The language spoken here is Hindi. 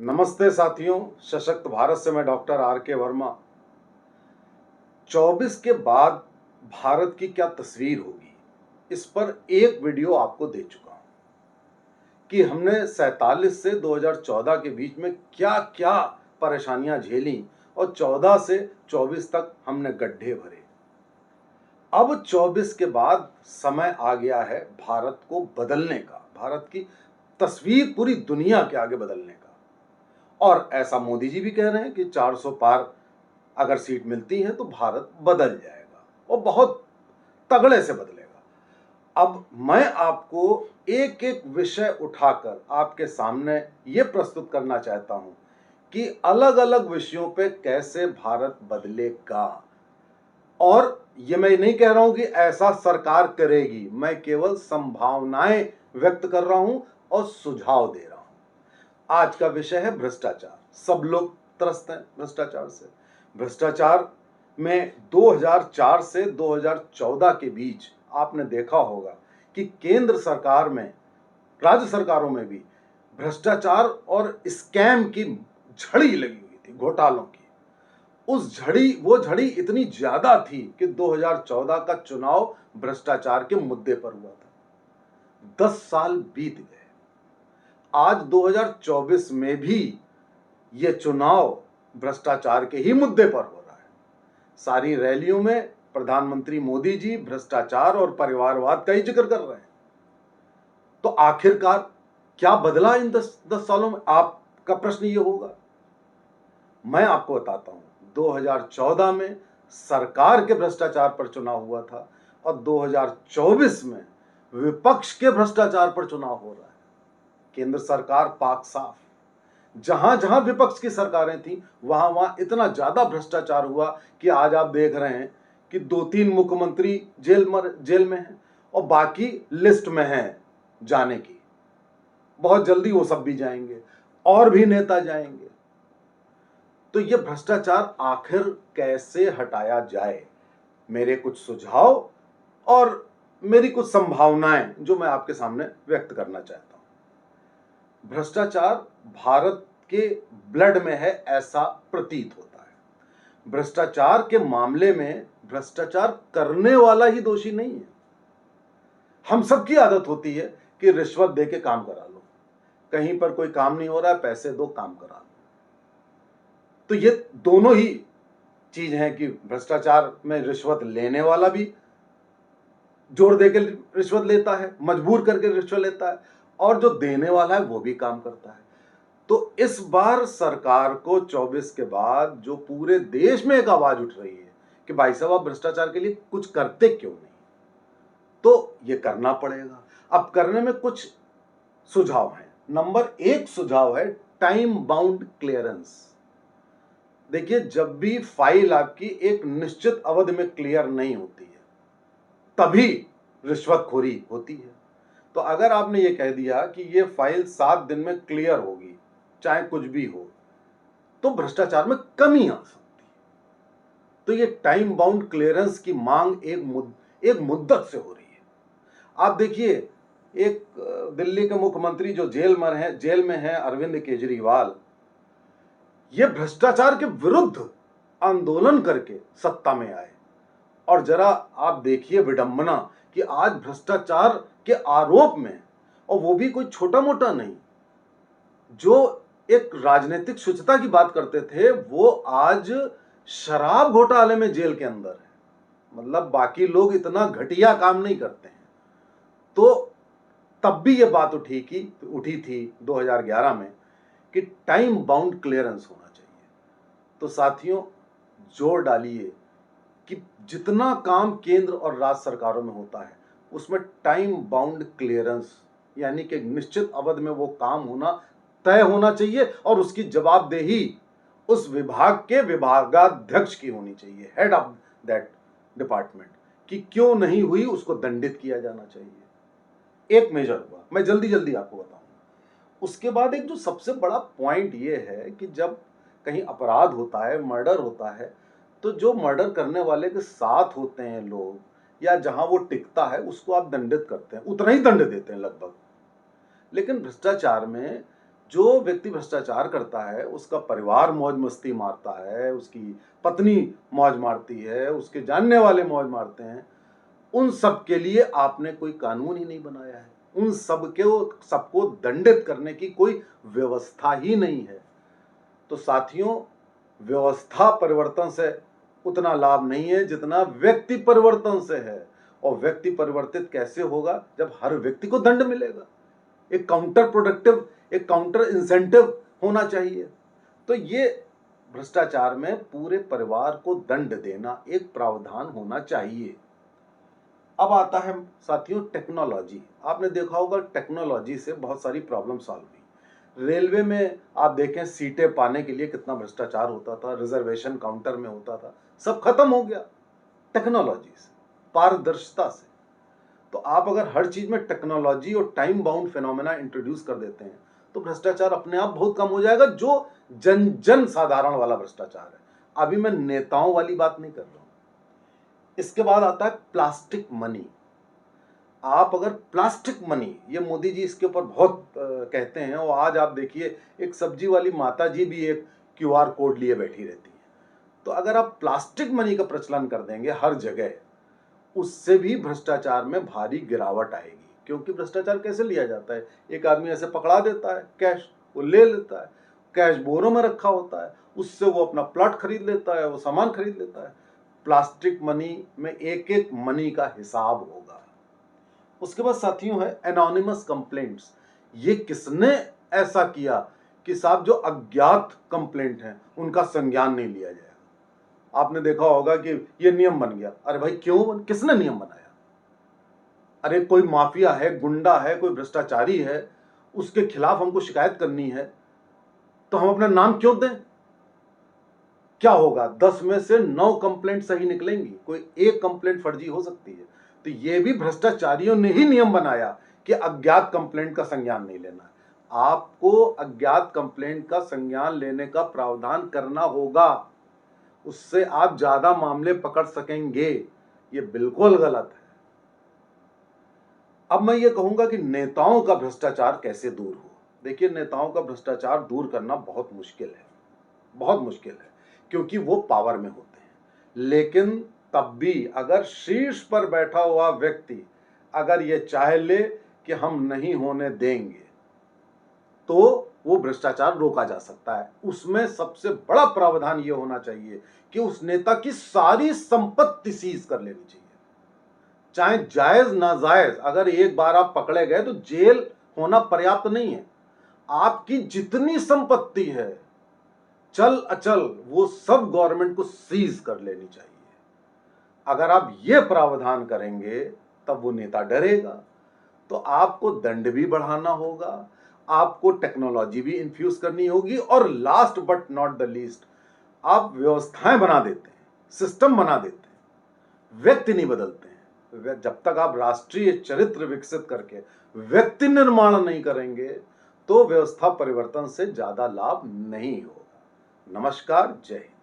नमस्ते साथियों, सशक्त भारत से मैं डॉक्टर आर के वर्मा। 24 के बाद भारत की क्या तस्वीर होगी, इस पर एक वीडियो आपको दे चुका हूं कि हमने 47 से 2014 के बीच में क्या क्या परेशानियां झेली और 14 से 24 तक हमने गड्ढे भरे। अब 24 के बाद समय आ गया है भारत को बदलने का, भारत की तस्वीर पूरी दुनिया के आगे बदलने का। और ऐसा मोदी जी भी कह रहे हैं कि 400 पार अगर सीट मिलती है तो भारत बदल जाएगा और बहुत तगड़े से बदलेगा। अब मैं आपको एक एक विषय उठाकर आपके सामने ये प्रस्तुत करना चाहता हूं कि अलग अलग विषयों पे कैसे भारत बदलेगा। और ये मैं नहीं कह रहा हूं कि ऐसा सरकार करेगी, मैं केवल संभावनाएं व्यक्त कर रहा हूं और सुझाव दे रहा हूं। आज का विषय है भ्रष्टाचार। सब लोग त्रस्त हैं भ्रष्टाचार से। भ्रष्टाचार में 2004 से 2014 के बीच आपने देखा होगा कि केंद्र सरकार में, राज्य सरकारों में भी भ्रष्टाचार और स्कैम की झड़ी लगी हुई थी, घोटालों की। वो झड़ी इतनी ज्यादा थी कि 2014 का चुनाव भ्रष्टाचार के मुद्दे पर हुआ था। 10 साल बीत गए, आज 2024 में भी ये चुनाव भ्रष्टाचार के ही मुद्दे पर हो रहा है। सारी रैलियों में प्रधानमंत्री मोदी जी भ्रष्टाचार और परिवारवाद का ही जिक्र कर रहे हैं। तो आखिरकार क्या बदला इन 10 सालों में, आपका प्रश्न ये होगा। मैं आपको बताता हूं, 2014 में सरकार के भ्रष्टाचार पर चुनाव हुआ था और 2024 में विपक्ष के भ्रष्टाचार पर चुनाव हो रहा है। केंद्र सरकार पाक साफ, जहां जहां विपक्ष की सरकारें थी वहां वहां इतना ज्यादा भ्रष्टाचार हुआ कि आज आप देख रहे हैं कि 2-3 मुख्यमंत्री जेल में हैं और बाकी लिस्ट में हैं जाने की। बहुत जल्दी वो सब भी जाएंगे और भी नेता जाएंगे। तो ये भ्रष्टाचार आखिर कैसे हटाया जाए, मेरे कुछ सुझाव और मेरी कुछ संभावनाएं जो मैं आपके सामने व्यक्त करना चाहता हूं। भ्रष्टाचार भारत के ब्लड में है ऐसा प्रतीत होता है। भ्रष्टाचार के मामले में भ्रष्टाचार करने वाला ही दोषी नहीं है। हम सबकी आदत होती है कि रिश्वत दे के काम करा लो, कहीं पर कोई काम नहीं हो रहा है, पैसे दो, काम करा लो। तो ये दोनों ही चीज है कि भ्रष्टाचार में रिश्वत लेने वाला भी जोर देके रिश्वत लेता है, मजबूर करके रिश्वत लेता है, और जो देने वाला है वो भी काम करता है। तो इस बार सरकार को 24 के बाद जो पूरे देश में एक आवाज उठ रही है कि भाई साहब आप भ्रष्टाचार के लिए कुछ करते क्यों नहीं, तो ये करना पड़ेगा। अब करने में कुछ सुझाव हैं। नंबर 1 सुझाव है टाइम बाउंड क्लियरेंस। देखिए, जब भी फाइल आपकी एक निश्चित अवधि में क्लियर नहीं होती है तभी रिश्वतखोरी होती है। तो अगर आपने ये कह दिया कि ये फाइल 7 दिन में क्लियर होगी, चाहे कुछ भी हो, तो भ्रष्टाचार में कमी आ सकती है। तो ये टाइम बाउंड क्लियरेंस की मांग एक मुद्दत से हो रही है। आप देखिए, एक दिल्ली के मुख्यमंत्री जो जेल में है, अरविंद केजरीवाल, ये भ्रष्टाचार के विरुद्ध आंदोलन करके सत्ता में आए। और जरा आप देखिए विडंबना कि आज भ्रष्टाचार के आरोप में, और वो भी कोई छोटा मोटा नहीं, जो एक राजनीतिक शुचिता की बात करते थे वो आज शराब घोटाले में जेल के अंदर है। मतलब बाकी लोग इतना घटिया काम नहीं करते हैं। तो तब भी ये बात उठी थी 2011 में कि टाइम बाउंड क्लियरेंस होना चाहिए। तो साथियों, जोर डालिए कि जितना काम केंद्र और राज्य सरकारों में होता है उसमें टाइम बाउंड क्लियरेंस, यानी कि निश्चित अवधि में वो काम होना तय होना चाहिए और उसकी जवाबदेही उस विभाग के विभागाध्यक्ष की होनी चाहिए, हेड ऑफ दैट डिपार्टमेंट, कि क्यों नहीं हुई उसको दंडित किया जाना चाहिए। एक मेजर हुआ, मैं जल्दी जल्दी आपको बताऊंगा। उसके बाद एक जो सबसे बड़ा पॉइंट ये है कि जब कहीं अपराध होता है, मर्डर होता है, तो जो मर्डर करने वाले के साथ होते हैं लोग, या जहां वो टिकता है, उसको आप दंडित करते हैं, उतना ही दंड देते हैं लगभग। लेकिन भ्रष्टाचार में जो व्यक्ति भ्रष्टाचार करता है उसका परिवार मौज मस्ती मारता है, उसकी पत्नी मौज मारती है, उसके जानने वाले मौज मारते हैं, उन सब के लिए आपने कोई कानून ही नहीं बनाया है। उन सबको दंडित करने की कोई व्यवस्था ही नहीं है। तो साथियों, व्यवस्था परिवर्तन से उतना लाभ नहीं है जितना व्यक्ति परिवर्तन से है। और व्यक्ति परिवर्तित कैसे होगा? जब हर व्यक्ति को दंड मिलेगा। एक काउंटर प्रोडक्टिव, एक काउंटर इंसेंटिव होना चाहिए। तो ये भ्रष्टाचार में पूरे परिवार को दंड देना एक प्रावधान होना चाहिए। अब आता है साथियों टेक्नोलॉजी। आपने देखा होगा टेक्नोलॉजी से बहुत सारी प्रॉब्लम सॉल्व हुई। रेलवे में आप देखें सीटें पाने के लिए कितना भ्रष्टाचार होता था, रिजर्वेशन काउंटर में होता था, सब खत्म हो गया टेक्नोलॉजी से, पारदर्शिता से। तो आप अगर हर चीज में टेक्नोलॉजी और टाइम बाउंड फिनोमेना इंट्रोड्यूस कर देते हैं तो भ्रष्टाचार अपने आप बहुत कम हो जाएगा, जो जन जन साधारण वाला भ्रष्टाचार है। अभी मैं नेताओं वाली बात नहीं कर रहा हूं। इसके बाद आता है प्लास्टिक मनी। आप अगर प्लास्टिक मनी, ये मोदी जी इसके ऊपर बहुत कहते हैं, और आज आप देखिए एक सब्जी वाली माता जी भी एक क्यूआर कोड लिए बैठी रहती है। तो अगर आप प्लास्टिक मनी का प्रचलन कर देंगे हर जगह, उससे भी भ्रष्टाचार में भारी गिरावट आएगी। क्योंकि भ्रष्टाचार कैसे लिया जाता है? एक आदमी ऐसे पकड़ा देता है कैश, वो ले लेता है, कैश बोरों में रखा होता है, उससे वो अपना प्लॉट खरीद लेता है, वो सामान खरीद लेता है। प्लास्टिक मनी में एक एक मनी का हिसाब होगा। उसके बाद साथियों है एनोनिमस कंप्लेंट्स। ये किसने ऐसा किया कि साहब जो अज्ञात कंप्लेंट हैं उनका संज्ञान नहीं लिया जाएगा? आपने देखा होगा कि ये नियम बन गया। अरे भाई क्यों किसने नियम बनाया? अरे कोई माफिया है, गुंडा है, कोई भ्रष्टाचारी है, उसके खिलाफ हमको शिकायत करनी है, तो हम अपना नाम क्यों दें? क्या होगा? 10 में से 9 कंप्लेंट सही निकलेंगी, कोई एक कंप्लेंट फर्जी हो सकती है। तो ये भी भ्रष्टाचारियों ने ही नियम बनाया कि अज्ञात कंप्लेंट का संज्ञान नहीं लेना है। आपको अज्ञात कंप्लेंट का संज्ञान लेने का प्रावधान करना होगा, उससे आप ज्यादा मामले पकड़ सकेंगे। ये बिल्कुल गलत है। अब मैं ये कहूंगा कि नेताओं का भ्रष्टाचार कैसे दूर हो। देखिए, नेताओं का भ्रष्टाचार दूर करना बहुत मुश्किल है, बहुत मुश्किल है, क्योंकि वो पावर में होते हैं। लेकिन तब भी अगर शीर्ष पर बैठा हुआ व्यक्ति अगर ये चाह ले कि हम नहीं होने देंगे, तो वो भ्रष्टाचार रोका जा सकता है। उसमें सबसे बड़ा प्रावधान ये होना चाहिए कि उस नेता की सारी संपत्ति सीज कर लेनी चाहिए, चाहे जायज नाजायज। अगर एक बार आप पकड़े गए तो जेल होना पर्याप्त नहीं है। आपकी जितनी संपत्ति है, चल अचल, वो सब गवर्नमेंट को सीज कर लेनी चाहिए। अगर आप ये प्रावधान करेंगे तब वो नेता डरेगा। तो आपको दंड भी बढ़ाना होगा, आपको टेक्नोलॉजी भी इन्फ्यूज करनी होगी, और last but not the least, आप व्यवस्थाएं बना देते हैं, सिस्टम बना देते हैं, व्यक्ति नहीं बदलते हैं। जब तक आप राष्ट्रीय चरित्र विकसित करके व्यक्ति निर्माण नहीं करेंगे तो व्यवस्था परिवर्तन से ज्यादा लाभ नहीं होगा। नमस्कार, जय हिंद।